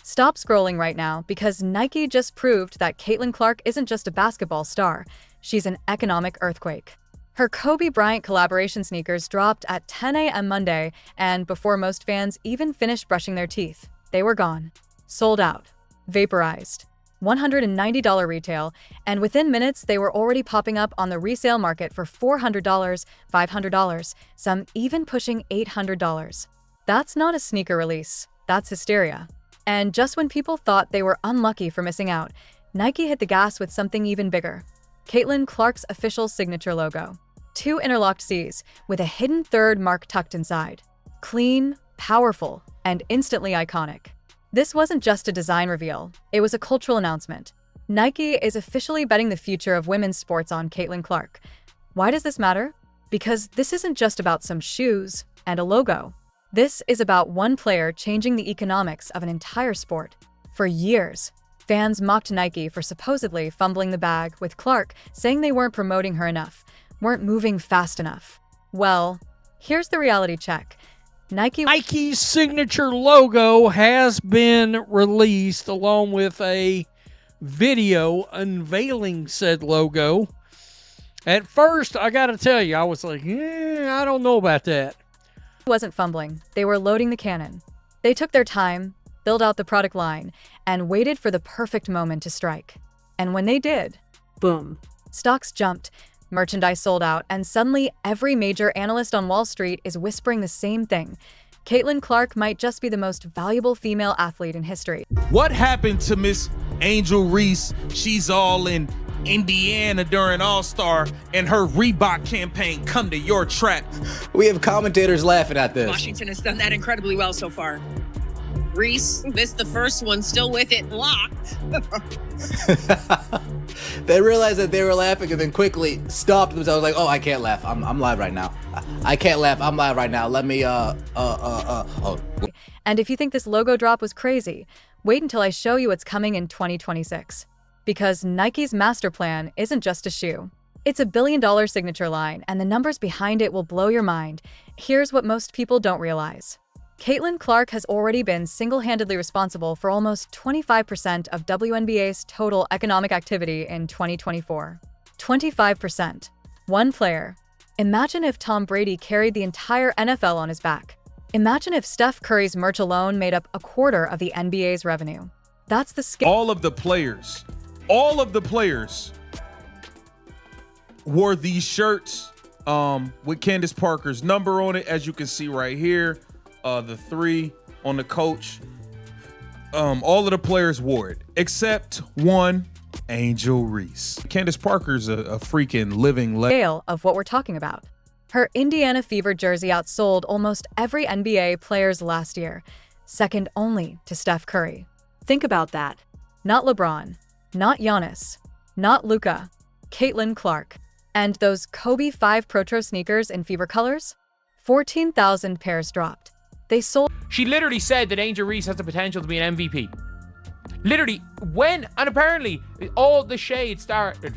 Stop scrolling right now because Nike just proved that Caitlin Clark isn't just a basketball star, she's an economic earthquake. Her Kobe Bryant collaboration sneakers dropped at 10 a.m. Monday, and before most fans even finished brushing their teeth, they were gone. Sold out. Vaporized. $190 retail, and within minutes they were already popping up on the resale market for $400, $500, some even pushing $800. That's not a sneaker release, that's hysteria. And just when people thought they were unlucky for missing out, Nike hit the gas with something even bigger. Caitlin Clark's official signature logo. 2 interlocked C's, with a hidden third mark tucked inside. Clean, powerful, and instantly iconic. This wasn't just a design reveal, it was a cultural announcement. Nike is officially betting the future of women's sports on Caitlin Clark. Why does this matter? Because this isn't just about some shoes and a logo. This is about one player changing the economics of an entire sport. For years, fans mocked Nike for supposedly fumbling the bag, with Clark saying they weren't promoting her enough, weren't moving fast enough. Well, here's the reality check. Nike's signature logo has been released along with a video unveiling said logo. At first, I gotta tell you, I was like, I don't know about that. Wasn't fumbling, they were loading the cannon. They took their time, built out the product line, and waited for the perfect moment to strike. And when they did, boom. Stocks jumped, merchandise sold out, and suddenly every major analyst on Wall Street is whispering the same thing. Caitlin Clark might just be the most valuable female athlete in history. What happened to Miss Angel Reese? She's all in Indiana during All-Star, and her Reebok campaign come to your trap. We have commentators laughing at this. Washington has done that incredibly well so far. Reese missed the first one, still with it locked. They realized that they were laughing and then quickly stopped themselves like, oh, I can't laugh. I'm live right now. I can't laugh. I'm live right now. Let me, And if you think this logo drop was crazy, wait until I show you what's coming in 2026. Because Nike's master plan isn't just a shoe. It's a billion-dollar signature line, and the numbers behind it will blow your mind. Here's what most people don't realize. Caitlin Clark has already been single-handedly responsible for almost 25% of WNBA's total economic activity in 2024. 25%. One player. Imagine if Tom Brady carried the entire NFL on his back. Imagine if Steph Curry's merch alone made up a quarter of the NBA's revenue. That's the scale. All of the players wore these shirts with Candace Parker's number on it, as you can see right here. The 3 on the coach. All of the players wore it, except one, Angel Reese. Candace Parker's a freaking living Scale of what we're talking about. Her Indiana Fever jersey outsold almost every NBA player's last year, second only to Steph Curry. Think about that. Not LeBron, not Giannis, not Luka, Caitlin Clark. And those Kobe 5 Protro sneakers in Fever colors? 14,000 pairs dropped. They sold. She literally said that Angel Reese has the potential to be an MVP. Literally, and apparently all the shade started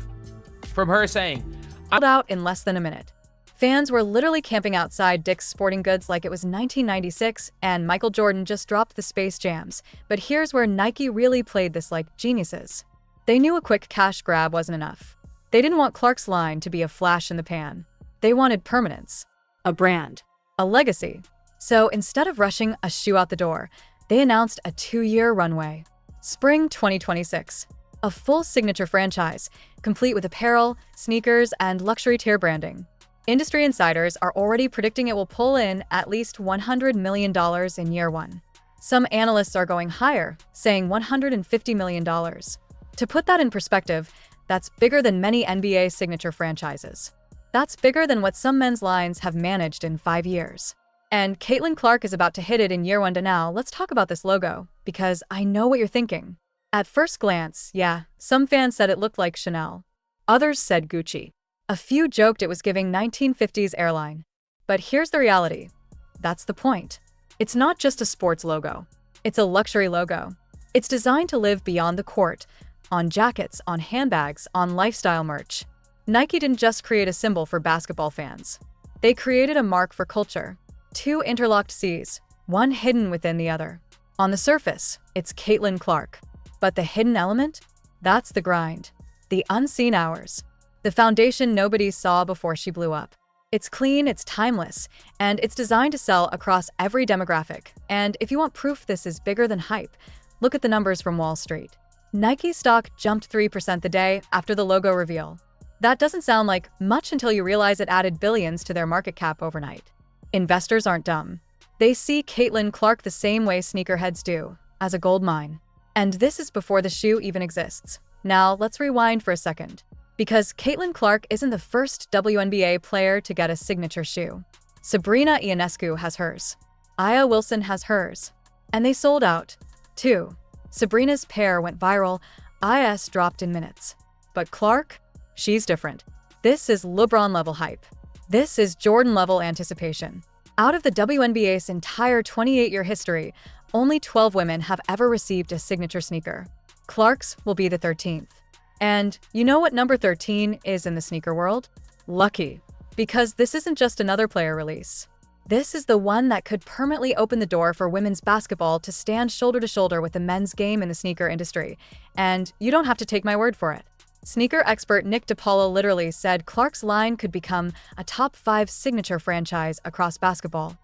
from her saying, sold out in less than a minute. Fans were literally camping outside Dick's Sporting Goods like it was 1996, and Michael Jordan just dropped the Space Jams. But here's where Nike really played this like geniuses. They knew a quick cash grab wasn't enough. They didn't want Clark's line to be a flash in the pan. They wanted permanence, a brand, a legacy. So instead of rushing a shoe out the door, they announced a 2-year runway. Spring 2026. A full signature franchise, complete with apparel, sneakers, and luxury tier branding. Industry insiders are already predicting it will pull in at least $100 million in year 1. Some analysts are going higher, saying $150 million. To put that in perspective, that's bigger than many NBA signature franchises. That's bigger than what some men's lines have managed in 5 years. And Caitlin Clark is about to hit it in year 1. Now, let's talk about this logo, because I know what you're thinking. At first glance, yeah, some fans said it looked like Chanel. Others said Gucci. A few joked it was giving 1950s airline. But here's the reality. That's the point. It's not just a sports logo. It's a luxury logo. It's designed to live beyond the court, on jackets, on handbags, on lifestyle merch. Nike didn't just create a symbol for basketball fans. They created a mark for culture. 2 interlocked C's, one hidden within the other. On the surface, it's Caitlin Clark. But the hidden element? That's the grind. The unseen hours. The foundation nobody saw before she blew up. It's clean, it's timeless, and it's designed to sell across every demographic. And if you want proof this is bigger than hype, look at the numbers from Wall Street. Nike stock jumped 3% the day after the logo reveal. That doesn't sound like much until you realize it added billions to their market cap overnight. Investors aren't dumb. They see Caitlin Clark the same way sneakerheads do, as a gold mine. And this is before the shoe even exists. Now, let's rewind for a second. Because Caitlin Clark isn't the first WNBA player to get a signature shoe. Sabrina Ionescu has hers. Aya Wilson has hers. And they sold out, too. Sabrina's pair went viral, Aya's dropped in minutes. But Clark? She's different. This is LeBron-level hype. This is Jordan-level anticipation. Out of the WNBA's entire 28-year history, only 12 women have ever received a signature sneaker. Clark's will be the 13th. And you know what number 13 is in the sneaker world? Lucky. Because this isn't just another player release. This is the one that could permanently open the door for women's basketball to stand shoulder to shoulder with the men's game in the sneaker industry. And you don't have to take my word for it. Sneaker expert Nick DiPaolo literally said Clark's line could become a top 5 signature franchise across basketball.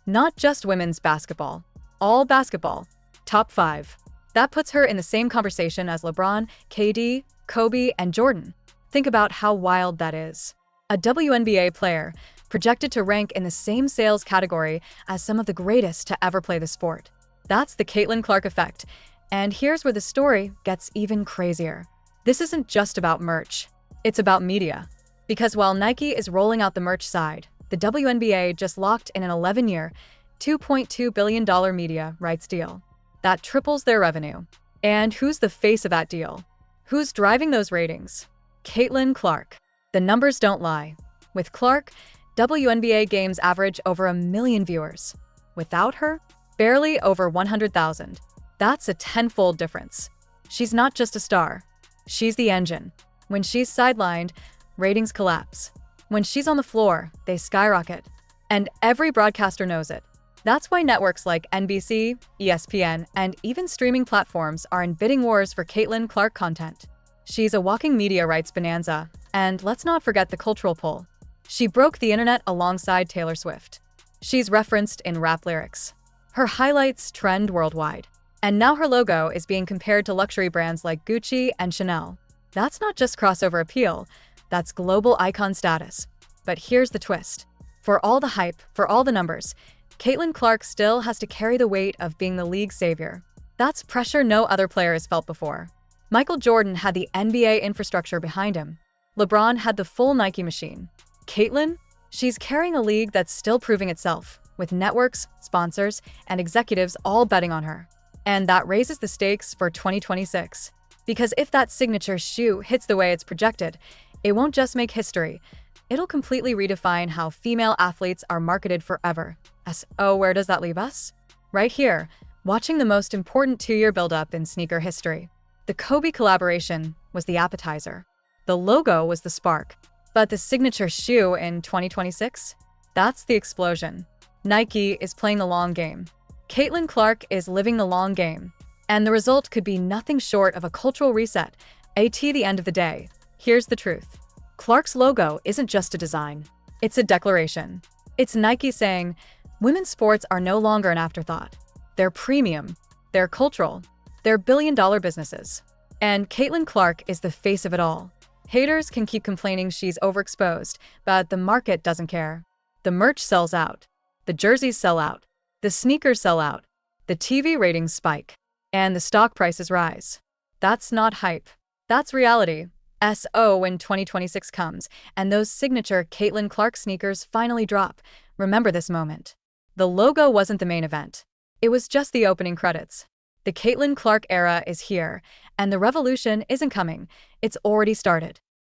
Not just women's basketball. All basketball. Top 5. That puts her in the same conversation as LeBron, KD, Kobe, and Jordan. Think about how wild that is. A WNBA player projected to rank in the same sales category as some of the greatest to ever play the sport. That's the Caitlin Clark effect. And here's where the story gets even crazier. This isn't just about merch. It's about media. Because while Nike is rolling out the merch side, the WNBA just locked in an 11-year, $2.2 billion media rights deal. That triples their revenue. And who's the face of that deal? Who's driving those ratings? Caitlin Clark. The numbers don't lie. With Clark, WNBA games average over 1 million viewers. Without her, barely over 100,000. That's a tenfold difference. She's not just a star. She's the engine. When she's sidelined, ratings collapse. When she's on the floor, they skyrocket. And every broadcaster knows it. That's why networks like NBC, ESPN, and even streaming platforms are in bidding wars for Caitlin Clark content. She's a walking media rights bonanza, and let's not forget the cultural pull. She broke the internet alongside Taylor Swift. She's referenced in rap lyrics. Her highlights trend worldwide. And now her logo is being compared to luxury brands like Gucci and Chanel. That's not just crossover appeal, that's global icon status. But here's the twist. For all the hype, for all the numbers, Caitlin Clark still has to carry the weight of being the league savior. That's pressure no other player has felt before. Michael Jordan had the NBA infrastructure behind him. LeBron had the full Nike machine. Caitlin? She's carrying a league that's still proving itself, with networks, sponsors, and executives all betting on her. And that raises the stakes for 2026. Because if that signature shoe hits the way it's projected, it won't just make history. It'll completely redefine how female athletes are marketed forever. So where does that leave us? Right here, watching the most important 2-year buildup in sneaker history. The Kobe collaboration was the appetizer. The logo was the spark. But the signature shoe in 2026? That's the explosion. Nike is playing the long game. Caitlin Clark is living the long game. And the result could be nothing short of a cultural reset. At the end of the day, here's the truth. Clark's logo isn't just a design. It's a declaration. It's Nike saying, women's sports are no longer an afterthought. They're premium. They're cultural. They're billion-dollar businesses. And Caitlin Clark is the face of it all. Haters can keep complaining she's overexposed, but the market doesn't care. The merch sells out. The jerseys sell out. The sneakers sell out. The TV ratings spike. And the stock prices rise. That's not hype. That's reality. When 2026 comes, and those signature Caitlin Clark sneakers finally drop, remember this moment. The logo wasn't the main event. It was just the opening credits. The Caitlin Clark era is here, and the revolution isn't coming. It's already started.